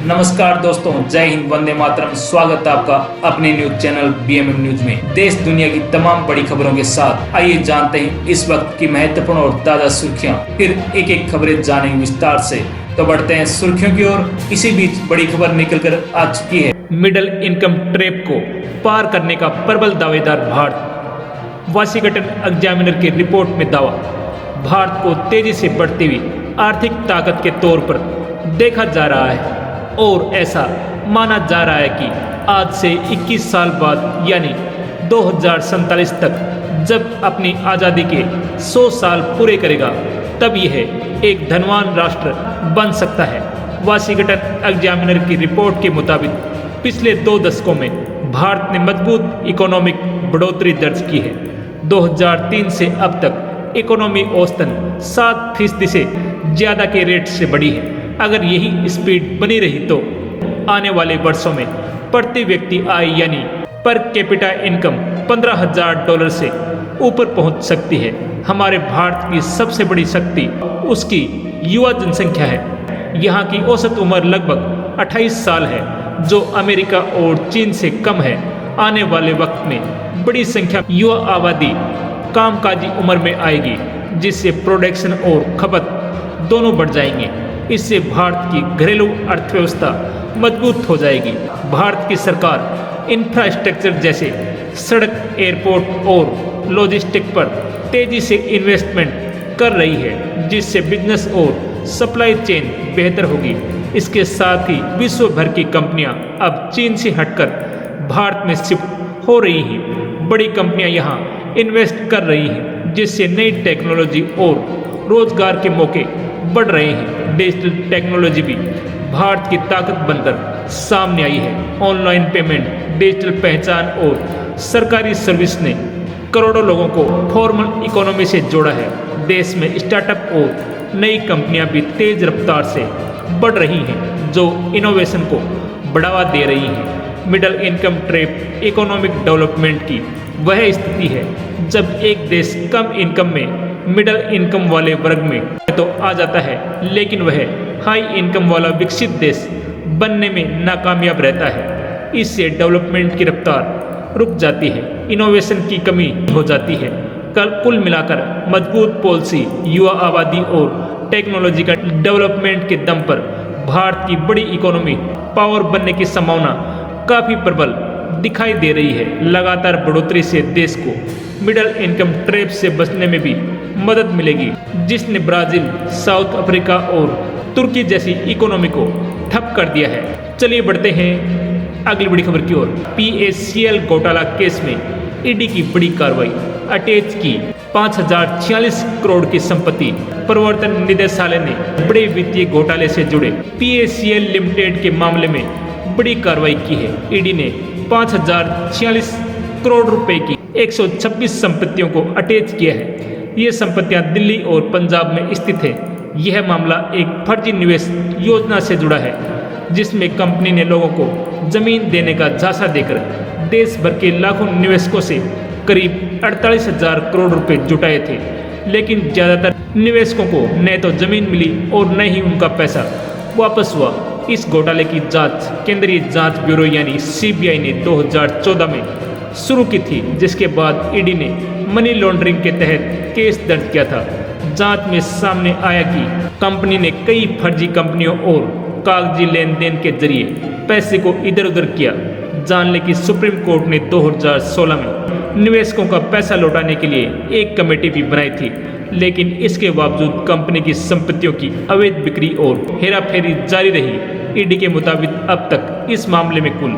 नमस्कार दोस्तों, जय हिंद, वंदे मातरम। स्वागत है आपका अपने न्यूज चैनल बीएमएम न्यूज में। देश दुनिया की तमाम बड़ी खबरों के साथ आइए जानते हैं इस वक्त की महत्वपूर्ण और ताजा सुर्खियां। फिर एक एक खबरें जानेंगे विस्तार से। तो बढ़ते हैं सुर्खियों की ओर। इसी बीच बड़ी खबर निकल कर आ चुकी है। मिडिल इनकम ट्रैप को पार करने का प्रबल दावेदार भारत। वाशिंगटन एग्जामिनर की रिपोर्ट में दावा, भारत को तेजी से बढ़ती हुई आर्थिक ताकत के तौर पर देखा जा रहा है और ऐसा माना जा रहा है कि आज से 21 साल बाद यानी 2047 तक जब अपनी आज़ादी के 100 साल पूरे करेगा तब यह एक धनवान राष्ट्र बन सकता है। वाशिंगटन एग्जामिनर की रिपोर्ट के मुताबिक पिछले 2 दशकों में भारत ने मजबूत इकोनॉमिक बढ़ोतरी दर्ज की है। 2003 से अब तक इकोनॉमी औसतन 7% से ज़्यादा के रेट से बढ़ी है। अगर यही स्पीड बनी रही तो आने वाले वर्षों में प्रति व्यक्ति आय यानी पर कैपिटा इनकम $15,000 से ऊपर पहुंच सकती है। हमारे भारत की सबसे बड़ी शक्ति उसकी युवा जनसंख्या है। यहाँ की औसत उम्र लगभग 28 साल है, जो अमेरिका और चीन से कम है। आने वाले वक्त में बड़ी संख्या युवा आबादी कामकाजी उम्र में आएगी, जिससे प्रोडक्शन और खपत दोनों बढ़ जाएंगे। इससे भारत की घरेलू अर्थव्यवस्था मजबूत हो जाएगी। भारत की सरकार इंफ्रास्ट्रक्चर जैसे सड़क, एयरपोर्ट और लॉजिस्टिक पर तेजी से इन्वेस्टमेंट कर रही है, जिससे बिजनेस और सप्लाई चेन बेहतर होगी। इसके साथ ही विश्व भर की कंपनियां अब चीन से हटकर भारत में शिफ्ट हो रही हैं। बड़ी कंपनियां यहां इन्वेस्ट कर रही हैं, जिससे नई टेक्नोलॉजी और रोजगार के मौके बढ़ रहे हैं। डिजिटल टेक्नोलॉजी भी भारत की ताकत बनकर सामने आई है। ऑनलाइन पेमेंट, डिजिटल पहचान और सरकारी सर्विस ने करोड़ों लोगों को फॉर्मल इकोनॉमी से जोड़ा है। देश में स्टार्टअप और नई कंपनियां भी तेज रफ्तार से बढ़ रही हैं, जो इनोवेशन को बढ़ावा दे रही हैं। Middle income trap economic development की वह स्थिति है जब एक देश कम इनकम में मिडिल इनकम वाले वर्ग में तो आ जाता है, लेकिन वह हाई इनकम वाला विकसित देश बनने में नाकामयाब रहता है। इससे डेवलपमेंट की रफ्तार रुक जाती है, इनोवेशन की कमी हो जाती है। कुल मिलाकर मजबूत पॉलिसी, युवा आबादी और टेक्नोलॉजी का डेवलपमेंट के दम पर भारत की बड़ी इकोनॉमी पावर बनने की संभावना काफ़ी प्रबल दिखाई दे रही है। लगातार बढ़ोतरी से देश को मिडिल इनकम ट्रैप से बचने में भी मदद मिलेगी, जिसने ब्राजील, साउथ अफ्रीका और तुर्की जैसी इकोनॉमी को ठप कर दिया है। चलिए बढ़ते हैं अगली बड़ी खबर की ओर। PACL घोटाला केस में ईडी की बड़ी कार्रवाई। अटैच की 5,046 करोड़ की संपत्ति। प्रवर्तन निदेशालय ने बड़े वित्तीय घोटाले से जुड़े PACL लिमिटेड के मामले में बड़ी कार्रवाई की है। ईडी ने 5,046 करोड़ रुपए की 126 संपत्तियों को अटैच किया है। ये संपत्तियां दिल्ली और पंजाब में स्थित है। यह मामला एक फर्जी निवेश योजना से जुड़ा है, जिसमें कंपनी ने लोगों को जमीन देने का झांसा देकर देश भर के लाखों निवेशकों से करीब 48,000 करोड़ रुपए जुटाए थे। लेकिन ज़्यादातर निवेशकों को न तो जमीन मिली और न ही उनका पैसा वापस हुआ। इस घोटाले की जांच केंद्रीय जांच ब्यूरो यानी CBI ने 2014 में शुरू की थी, जिसके बाद ईडी ने मनी लॉन्ड्रिंग के तहत केस दर्ज किया था। जांच में सामने आया कि कंपनी ने कई फर्जी कंपनियों और कागजी लेन देन के जरिए पैसे को इधर उधर किया। जान लें कि सुप्रीम कोर्ट ने 2016 में निवेशकों का पैसा लौटाने के लिए एक कमेटी भी बनाई थी, लेकिन इसके बावजूद कंपनी की संपत्तियों की अवैध बिक्री और हेराफेरी जारी रही। ईडी के मुताबिक अब तक इस मामले में कुल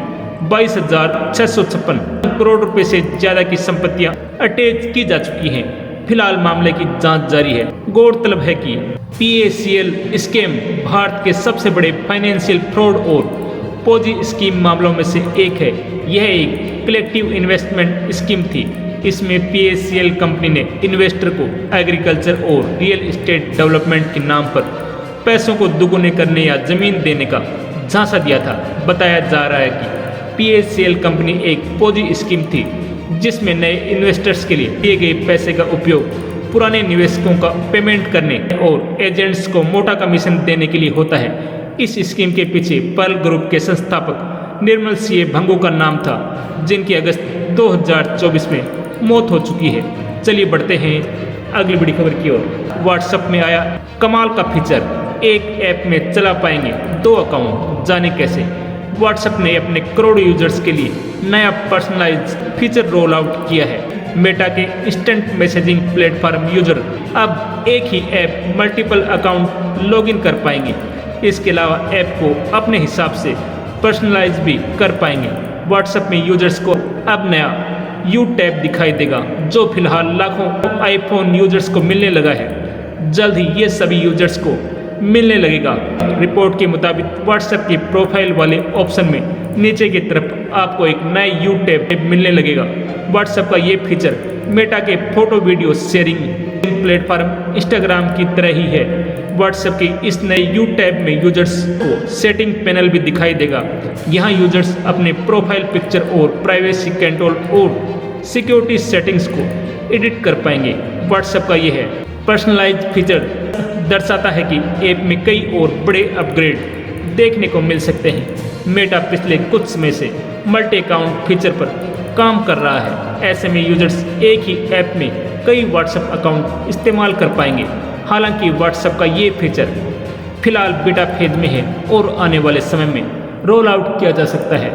22,656 करोड़ रुपए से ज़्यादा की संपत्तियां अटैच की जा चुकी हैं। फिलहाल मामले की जांच जारी है। गौरतलब है कि PACL स्कैम भारत के सबसे बड़े फाइनेंशियल फ्रॉड और पोजी स्कीम मामलों में से एक है। यह एक कलेक्टिव इन्वेस्टमेंट स्कीम थी। इसमें PACL कंपनी ने इन्वेस्टर को एग्रीकल्चर और रियल एस्टेट डेवलपमेंट के नाम पर पैसों को दुगुने करने या जमीन देने का झांसा दिया था। बताया जा रहा है कि PACL कंपनी एक पोजी स्कीम थी, जिसमें नए इन्वेस्टर्स के लिए दिए गए पैसे का उपयोग पुराने निवेशकों का पेमेंट करने और एजेंट्स को मोटा कमीशन देने के लिए होता है। इस स्कीम के पीछे पर्ल ग्रुप के संस्थापक निर्मल सीए भंगू का नाम था, जिनकी अगस्त 2024 में मौत हो चुकी है। चलिए बढ़ते हैं अगली बड़ी खबर की ओर। व्हाट्सएप में आया कमाल का फीचर, एक ऐप में चला पाएंगे 2 अकाउंट, जाने कैसे। व्हाट्सएप ने अपने करोड़ों यूजर्स के लिए नया पर्सनलाइज फीचर रोल आउट किया है। मेटा के इंस्टेंट मैसेजिंग प्लेटफॉर्म यूजर अब एक ही ऐप मल्टीपल अकाउंट लॉगिन कर पाएंगे। इसके अलावा ऐप को अपने हिसाब से पर्सनलाइज भी कर पाएंगे। व्हाट्सएप में यूजर्स को अब नया यू टैब दिखाई देगा, जो फिलहाल लाखों आईफोन यूजर्स को मिलने लगा है। जल्द ही ये सभी यूजर्स को मिलने लगेगा। रिपोर्ट के मुताबिक व्हाट्सएप के प्रोफाइल वाले ऑप्शन में नीचे की तरफ आपको एक नया यू टैब मिलने लगेगा। व्हाट्सएप का ये फीचर मेटा के photo video sharing platform Instagram की तरह ही है। व्हाट्सएप के इस नए यू टैब में यूजर्स को सेटिंग पैनल भी दिखाई देगा। यहाँ यूजर्स अपने प्रोफाइल पिक्चर और प्राइवेसी कंट्रोल और सिक्योरिटी सेटिंग्स को एडिट कर पाएंगे। व्हाट्सएप का यह है पर्सनलाइज फीचर दर्शाता है कि ऐप में कई और बड़े अपग्रेड देखने को मिल सकते हैं। मेटा पिछले कुछ समय से मल्टी अकाउंट फीचर पर काम कर रहा है। ऐसे में यूजर्स एक ही ऐप में कई व्हाट्सएप अकाउंट इस्तेमाल कर पाएंगे। हालांकि व्हाट्सएप का ये फीचर फिलहाल बीटा फेज में है और आने वाले समय में रोल आउट किया जा सकता है।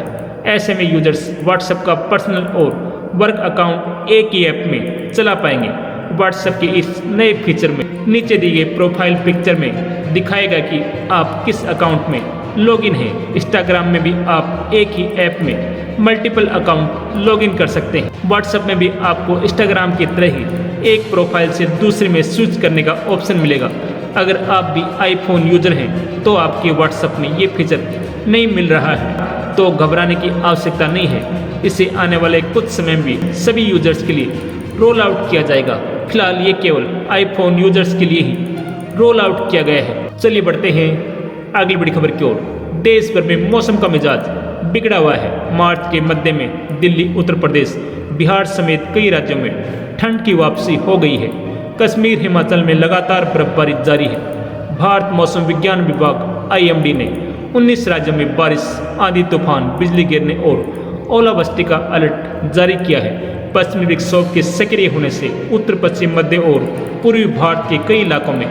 ऐसे में यूजर्स व्हाट्सएप का पर्सनल और वर्क अकाउंट एक ही ऐप में चला पाएंगे। व्हाट्सएप के इस नए फीचर में नीचे दिए गए प्रोफाइल पिक्चर में दिखाएगा कि आप किस अकाउंट में लॉगिन हैं। इंस्टाग्राम में भी आप एक ही ऐप में मल्टीपल अकाउंट लॉगिन कर सकते हैं। व्हाट्सएप में भी आपको इंस्टाग्राम की तरह ही एक प्रोफाइल से दूसरे में स्विच करने का ऑप्शन मिलेगा। अगर आप भी आईफोन यूजर हैं तो आपके व्हाट्सएप में ये फीचर नहीं मिल रहा है तो घबराने की आवश्यकता नहीं है। इसे आने वाले कुछ समय में भी सभी यूजर्स के लिए रोल आउट किया जाएगा। फिलहाल ये केवल आईफोन यूजर्स के लिए ही रोल आउट किया गया है। चलिए बढ़ते हैं अगली बड़ी खबर की ओर। देश भर में मौसम का मिजाज बिगड़ा हुआ है। मार्च के मध्य में दिल्ली, उत्तर प्रदेश, बिहार समेत कई राज्यों में ठंड की वापसी हो गई है। कश्मीर, हिमाचल में लगातार बर्फबारी जारी है। भारत मौसम विज्ञान विभाग IMD ने 19 राज्यों में बारिश, आंधी तूफान, बिजली गिरने और ओलावृष्टि का अलर्ट जारी किया है। पश्चिमी विक्षोभ के सक्रिय होने से उत्तर पश्चिम, मध्य और पूर्वी भारत के कई इलाकों में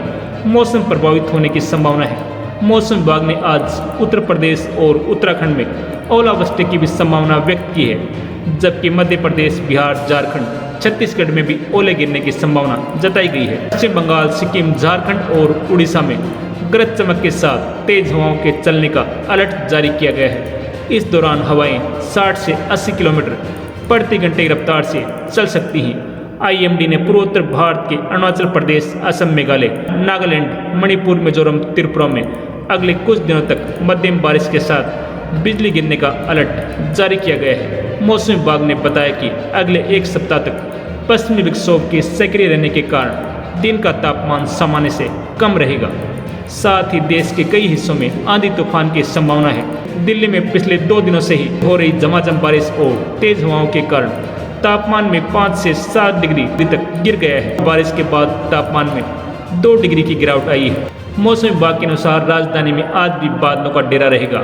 मौसम प्रभावित होने की संभावना है। मौसम विभाग ने आज उत्तर प्रदेश और उत्तराखंड में ओलावृष्टि की भी संभावना व्यक्त की है, जबकि मध्य प्रदेश, बिहार, झारखंड, छत्तीसगढ़ में भी ओले गिरने की संभावना जताई गई है। पश्चिम बंगाल, सिक्किम, झारखंड और उड़ीसा में गरज चमक के साथ तेज हवाओं के चलने का अलर्ट जारी किया गया है। इस दौरान हवाएं 60 से 80 किलोमीटर प्रति घंटे की रफ्तार से चल सकती हैं। IMD ने पूर्वोत्तर भारत के अरुणाचल प्रदेश, असम, मेघालय, नागालैंड, मणिपुर, मिजोरम, त्रिपुरा में अगले कुछ दिनों तक मध्यम बारिश के साथ बिजली गिरने का अलर्ट जारी किया गया है। मौसम विभाग ने बताया कि अगले एक सप्ताह तक पश्चिमी विक्षोभ के सक्रिय रहने के कारण दिन का तापमान सामान्य से कम रहेगा। साथ ही देश के कई हिस्सों में आंधी तूफान की संभावना है। दिल्ली में पिछले 2 दिनों से ही हो रही झमाझम बारिश और तेज हवाओं के कारण तापमान में 5 से 7 डिग्री तक गिर गया है। बारिश के बाद तापमान में 2 डिग्री की गिरावट आई है। मौसम विभाग के अनुसार राजधानी में आज भी बादलों का डेरा रहेगा।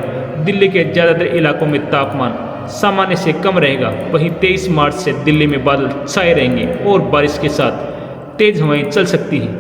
दिल्ली के ज़्यादातर इलाकों में तापमान सामान्य से कम रहेगा। वहीं 23 मार्च से दिल्ली में बादल छाए रहेंगे और बारिश के साथ तेज हवाएं चल सकती हैं।